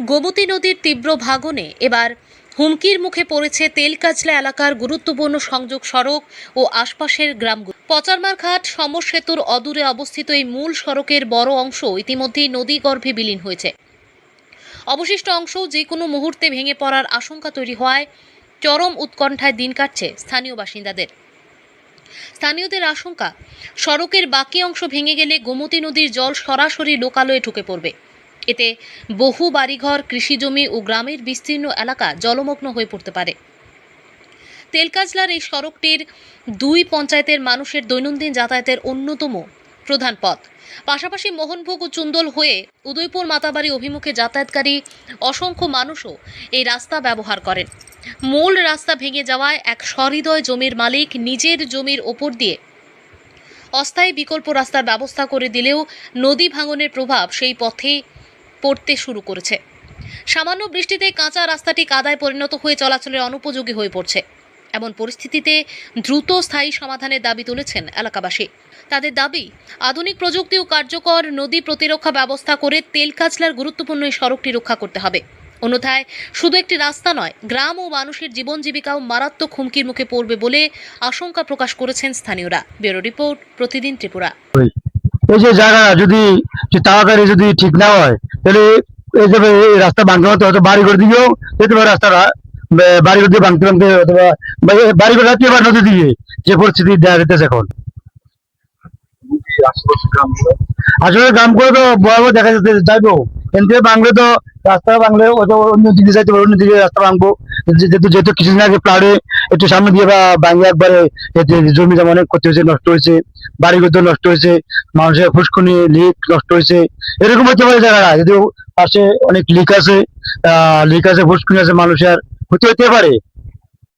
গোমতী নদীর তীব্র ভাঙনে এবার হুমকির মুখে পড়েছে তেলকাজলা এলাকার গুরুত্বপূর্ণ সংযোগ সড়ক ও আশপাশের গ্রামগুলো। পচারমারঘাট সমর সেতুর অদূরে অবস্থিত এই মূল সড়কের বড় অংশ ইতিমধ্যেই নদীগর্ভে বিলীন হয়েছে। অবশিষ্ট অংশ যে কোনো মুহূর্তে ভেঙে পড়ার আশঙ্কা তৈরি হওয়ায় চরম উৎকণ্ঠায় দিন কাটছে স্থানীয় বাসিন্দাদের। স্থানীয়দের আশঙ্কা, সড়কের বাকি অংশ ভেঙে গেলে গোমতী নদীর জল সরাসরি লোকালয়ে ঢুকে পড়বে। এতে বহু বাড়িঘর, কৃষিজমি ও গ্রামের বিস্তীর্ণ এলাকা জলমগ্ন হয়ে পড়তে পারে। তেলকাজলার এই সড়কটির দুই পঞ্চায়েতের মানুষের দৈনন্দিন যাতায়াতের অন্যতম প্রধান পথ। পাশাপাশি মোহনভোগ ও চুন্দল হয়ে উদয়পুর মাতাবাড়ি অভিমুখে যাতায়াতকারী অসংখ্য মানুষও এই রাস্তা ব্যবহার করেন। মূল রাস্তা ভেঙে যাওয়ায় এক সহৃদয় জমির মালিক নিজের জমির ওপর দিয়ে অস্থায়ী বিকল্প রাস্তার ব্যবস্থা করে দিলেও নদী ভাঙনের প্রভাব সেই পথে পড়তে শুরু করেছে। সামান্য বৃষ্টিতে কাঁচা রাস্তাটি কাদায় পরিণত হয়ে চলাচলের অনুপযোগী হয়ে পড়ছে। এমন পরিস্থিতিতে দ্রুত স্থায়ী সমাধানের দাবি তুলেছেন এলাকাবাসী। তাদের দাবি, আধুনিক প্রযুক্তি ও কার্যকর নদী প্রতিরক্ষা ব্যবস্থা করে তেলকাজলার গুরুত্বপূর্ণ এই সড়কটি রক্ষা করতে হবে। অন্যথায় শুধু একটি রাস্তা নয়, গ্রাম ও মানুষের জীবন জীবিকাও মারাত্মক হুমকির মুখে পড়বে বলে আশঙ্কা প্রকাশ করেছেন স্থানীয়রা। ব্যুরো রিপোর্ট, প্রতিদিন ত্রিপুরা। এই যে জায়গা যদি তাড়াতাড়ি যদি ঠিক না হয় তাহলে এই যে এই রাস্তা ভাঙতে হতে হয়তো বাড়ি করে দিয়েও যেতে পারে, রাস্তাটা বাড়ি করে দিয়ে ভাঙতে ভাঙতে অথবা বাড়ি করে রাখতে পারে নদী দিয়ে, যে পরিস্থিতি দেখা যেতেছে এখন। আসলে গ্রাম করে তো ভয়াবহ দেখা যেতে চাইবো, কিন্তু ভাঙলে তো রাস্তা ভাঙলে অন্য দিকে যাইতে পারবো, অন্য দিকে রাস্তা ভাঙবো। যেহেতু যেহেতু কিছুদিন আগে প্লাডে একটু সামনে দিয়ে বা ভাঙে একবারে জমি জমা অনেক ক্ষতি হয়েছে, নষ্ট হয়েছে, বাড়িঘর নষ্ট হয়েছে, মানুষের ফুসকুনি লিক নষ্ট হয়েছে। এরকম হতে পারে জায়গাটা, যদিও পাশে অনেক লিক আছে, ফুসকুনি আছে, মানুষের ক্ষতি হতে পারে।